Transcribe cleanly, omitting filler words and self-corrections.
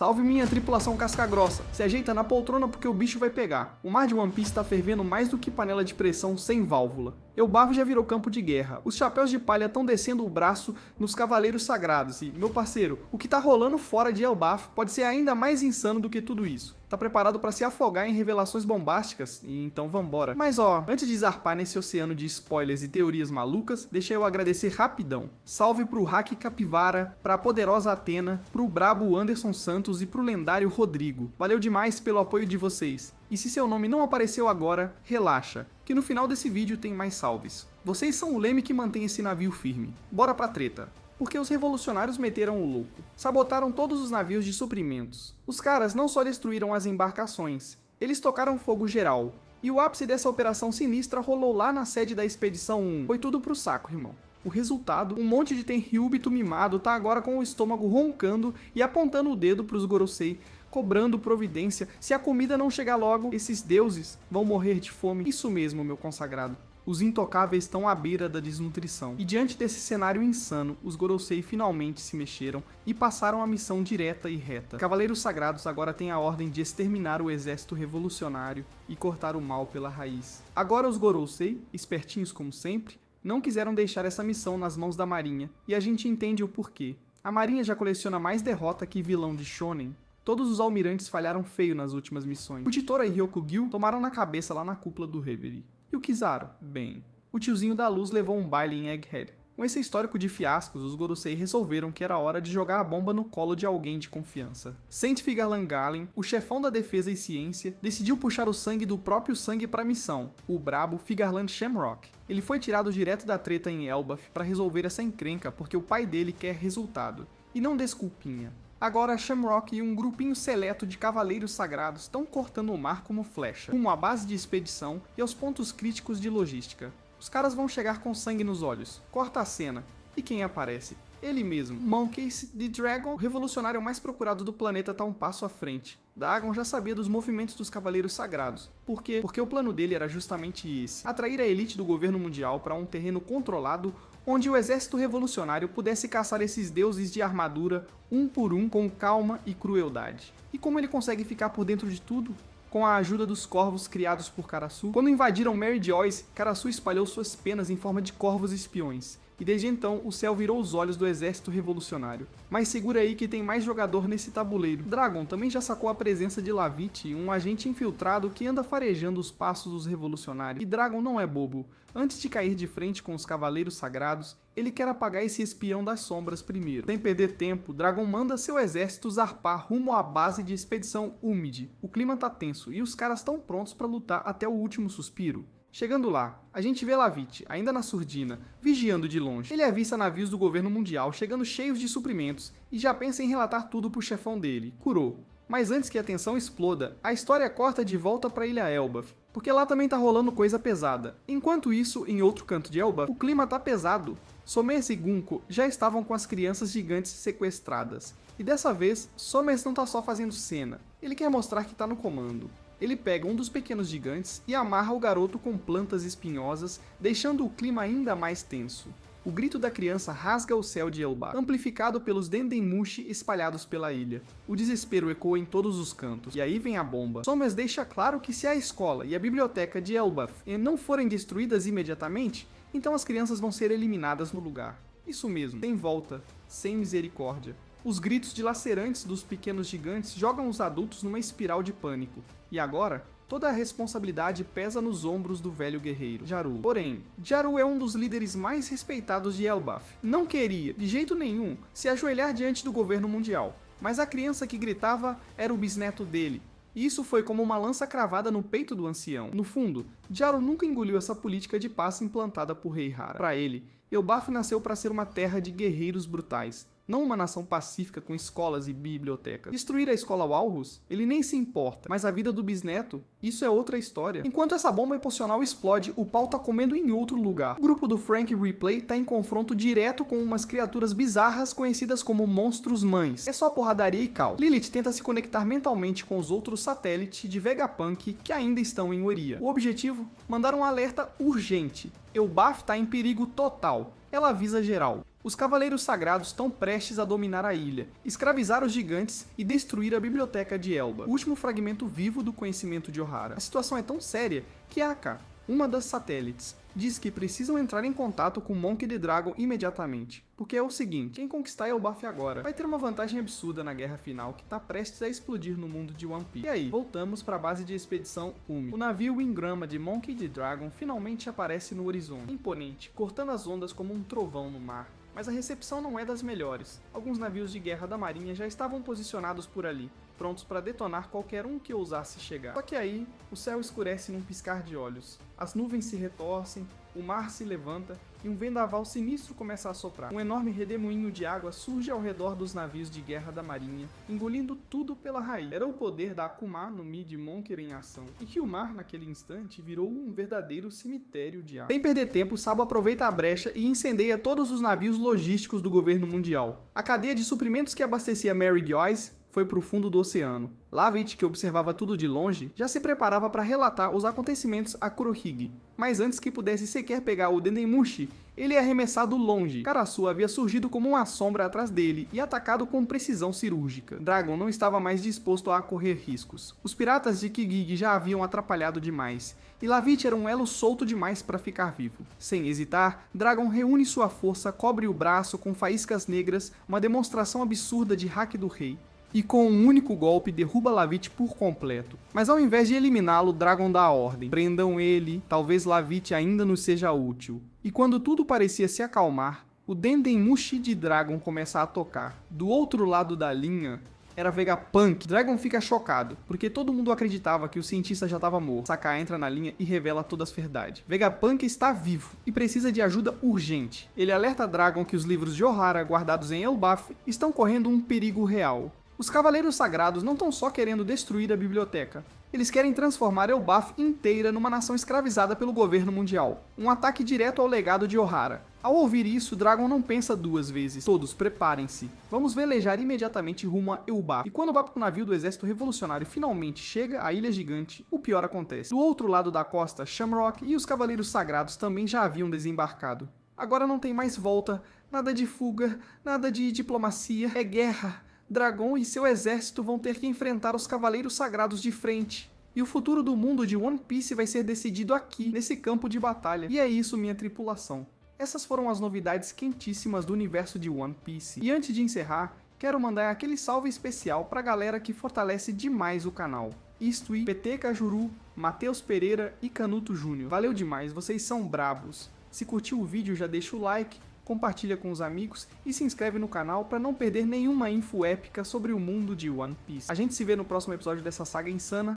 Salve minha tripulação casca-grossa, se ajeita na poltrona porque o bicho vai pegar. O mar de One Piece tá fervendo mais do que panela de pressão sem válvula. Elbaf já virou campo de guerra, os chapéus de palha estão descendo o braço nos cavaleiros sagrados e, meu parceiro, o que tá rolando fora de Elbaf pode ser ainda mais insano do que tudo isso. Tá preparado pra se afogar em revelações bombásticas? E então vambora. Mas ó, antes de zarpar nesse oceano de spoilers e teorias malucas, deixa eu agradecer rapidão. Salve pro Hack Capivara, pra poderosa Atena, pro brabo Anderson Santos e pro lendário Rodrigo. Valeu demais pelo apoio de vocês. E se seu nome não apareceu agora, relaxa, que no final desse vídeo tem mais salves. Vocês são o leme que mantém esse navio firme. Bora pra treta. Porque os revolucionários meteram o louco. Sabotaram todos os navios de suprimentos. Os caras não só destruíram as embarcações, eles tocaram fogo geral. E o ápice dessa operação sinistra rolou lá na sede da Expedição 1. Foi tudo pro saco, irmão. O resultado, um monte de Tenryubito mimado tá agora com o estômago roncando e apontando o dedo pros Gorosei, cobrando providência. Se a comida não chegar logo, esses deuses vão morrer de fome. Isso mesmo, meu consagrado. Os intocáveis estão à beira da desnutrição. E diante desse cenário insano, os Gorosei finalmente se mexeram e passaram a missão direta e reta. Cavaleiros Sagrados agora têm a ordem de exterminar o exército revolucionário e cortar o mal pela raiz. Agora os Gorosei, espertinhos como sempre, não quiseram deixar essa missão nas mãos da Marinha, e a gente entende o porquê. A Marinha já coleciona mais derrota que vilão de shonen. Todos os almirantes falharam feio nas últimas missões. O Titora e Ryokugyu tomaram na cabeça lá na cúpula do Reverie. E o Kizaru? Bem, o tiozinho da luz levou um baile em Egghead. Com esse histórico de fiascos, os Gorosei resolveram que era hora de jogar a bomba no colo de alguém de confiança. Saint Figarland Galen, o chefão da defesa e ciência, decidiu puxar o sangue do próprio sangue para a missão, o brabo Figarland Shamrock. Ele foi tirado direto da treta em Elbaf para resolver essa encrenca porque o pai dele quer resultado, e não desculpinha. Agora Shamrock e um grupinho seleto de cavaleiros sagrados estão cortando o mar como flecha, rumo à base de expedição e aos pontos críticos de logística. Os caras vão chegar com sangue nos olhos. Corta a cena. E quem aparece? Ele mesmo, Monkeys the Dragon, o revolucionário mais procurado do planeta, tá um passo à frente. Dagon já sabia dos movimentos dos Cavaleiros Sagrados. Por quê? Porque o plano dele era justamente esse: atrair a elite do governo mundial para um terreno controlado onde o exército revolucionário pudesse caçar esses deuses de armadura um por um com calma e crueldade. E como ele consegue ficar por dentro de tudo? Com a ajuda dos corvos criados por Karasu. Quando invadiram Mary Joyce, Karasu espalhou suas penas em forma de corvos espiões. E desde então, o céu virou os olhos do exército revolucionário. Mas segura aí que tem mais jogador nesse tabuleiro. Dragon também já sacou a presença de Lavitte, um agente infiltrado que anda farejando os passos dos revolucionários. E Dragon não é bobo. Antes de cair de frente com os Cavaleiros Sagrados, ele quer apagar esse espião das sombras primeiro. Sem perder tempo, Dragon manda seu exército zarpar rumo à base de Expedição Umid. O clima tá tenso e os caras estão prontos para lutar até o último suspiro. Chegando lá, a gente vê Lavitte, ainda na surdina, vigiando de longe. Ele avista navios do governo mundial chegando cheios de suprimentos e já pensa em relatar tudo pro chefão dele, Kuro. Mas antes que a tensão exploda, a história corta de volta pra Ilha Elbaf, porque lá também tá rolando coisa pesada. Enquanto isso, em outro canto de Elbaf, o clima tá pesado. Somers e Gunko já estavam com as crianças gigantes sequestradas. E dessa vez, Somers não tá só fazendo cena, ele quer mostrar que tá no comando. Ele pega um dos pequenos gigantes e amarra o garoto com plantas espinhosas, deixando o clima ainda mais tenso. O grito da criança rasga o céu de Elbaf, amplificado pelos Dendemushi espalhados pela ilha. O desespero ecoa em todos os cantos, e aí vem a bomba. Somers deixa claro que se a escola e a biblioteca de Elbaf não forem destruídas imediatamente, então as crianças vão ser eliminadas no lugar. Isso mesmo, sem volta, sem misericórdia. Os gritos dilacerantes dos pequenos gigantes jogam os adultos numa espiral de pânico. E agora, toda a responsabilidade pesa nos ombros do velho guerreiro, Jaru. Porém, Jaru é um dos líderes mais respeitados de Elbaf. Não queria, de jeito nenhum, se ajoelhar diante do governo mundial. Mas a criança que gritava era o bisneto dele. E isso foi como uma lança cravada no peito do ancião. No fundo, Jaru nunca engoliu essa política de paz implantada por Rei Hara. Para ele, Elbaf nasceu para ser uma terra de guerreiros brutais, não uma nação pacífica com escolas e bibliotecas. Destruir a escola Walrus? Ele nem se importa, mas a vida do bisneto? Isso é outra história. Enquanto essa bomba emocional explode, o pau tá comendo em outro lugar. O grupo do Frank Replay tá em confronto direto com umas criaturas bizarras conhecidas como monstros mães. É só porradaria e caos. Lilith tenta se conectar mentalmente com os outros satélites de Vegapunk que ainda estão em Oria. O objetivo? Mandar um alerta urgente. Elbaf tá em perigo total. Ela avisa geral. Os Cavaleiros Sagrados estão prestes a dominar a ilha, escravizar os gigantes e destruir a biblioteca de Elba, o último fragmento vivo do conhecimento de Ohara. A situação é tão séria que Akka, uma das satélites, diz que precisam entrar em contato com Monkey D. Dragon imediatamente. Porque é o seguinte, quem conquistar Elbaf agora vai ter uma vantagem absurda na guerra final que está prestes a explodir no mundo de One Piece. E aí, voltamos para a base de expedição Umi. O navio Ingrama de Monkey D. Dragon finalmente aparece no horizonte, imponente, cortando as ondas como um trovão no mar. Mas a recepção não é das melhores. Alguns navios de guerra da marinha já estavam posicionados por ali, prontos para detonar qualquer um que ousasse chegar. Só que aí, o céu escurece num piscar de olhos. As nuvens se retorcem, o mar se levanta e um vendaval sinistro começa a soprar. Um enorme redemoinho de água surge ao redor dos navios de guerra da marinha, engolindo tudo pela raiz. Era o poder da Akuma no Mi de Monkey em ação, e que o mar, naquele instante, virou um verdadeiro cemitério de água. Sem perder tempo, Sabo aproveita a brecha e incendeia todos os navios logísticos do governo mundial. A cadeia de suprimentos que abastecia Mary Joyce foi para o fundo do oceano. Lavitt, que observava tudo de longe, já se preparava para relatar os acontecimentos a Kurohige. Mas antes que pudesse sequer pegar o Dendemushi, ele é arremessado longe. Karasu havia surgido como uma sombra atrás dele e atacado com precisão cirúrgica. Dragon não estava mais disposto a correr riscos. Os piratas de Kigigi já haviam atrapalhado demais, e Lavitt era um elo solto demais para ficar vivo. Sem hesitar, Dragon reúne sua força, cobre o braço com faíscas negras, uma demonstração absurda de hack do rei. E com um único golpe derruba Lavitt por completo. Mas ao invés de eliminá-lo, Dragon dá a ordem. Prendam ele, talvez Lavitt ainda nos seja útil. E quando tudo parecia se acalmar, o Dendemushi de Dragon começa a tocar. Do outro lado da linha era Vegapunk. Dragon fica chocado, porque todo mundo acreditava que o cientista já estava morto. Sokka entra na linha e revela toda a verdade. Vegapunk está vivo e precisa de ajuda urgente. Ele alerta Dragon que os livros de Ohara guardados em Elbaf estão correndo um perigo real. Os Cavaleiros Sagrados não estão só querendo destruir a biblioteca. Eles querem transformar Elbaf inteira numa nação escravizada pelo governo mundial. Um ataque direto ao legado de Ohara. Ao ouvir isso, Dragon não pensa duas vezes. Todos, preparem-se. Vamos velejar imediatamente rumo a Elbaf. E quando o barco navio do exército revolucionário finalmente chega à Ilha Gigante, o pior acontece. Do outro lado da costa, Shamrock e os Cavaleiros Sagrados também já haviam desembarcado. Agora não tem mais volta, nada de fuga, nada de diplomacia, é guerra. Dragon e seu exército vão ter que enfrentar os Cavaleiros Sagrados de frente. E o futuro do mundo de One Piece vai ser decidido aqui, nesse campo de batalha. E é isso, minha tripulação. Essas foram as novidades quentíssimas do universo de One Piece. E antes de encerrar, quero mandar aquele salve especial pra galera que fortalece demais o canal. Isto e PT Cajuru, Matheus Pereira e Canuto Júnior. Valeu demais, vocês são brabos. Se curtiu o vídeo, já deixa o like, compartilha com os amigos e se inscreve no canal para não perder nenhuma info épica sobre o mundo de One Piece. A gente se vê no próximo episódio dessa saga insana.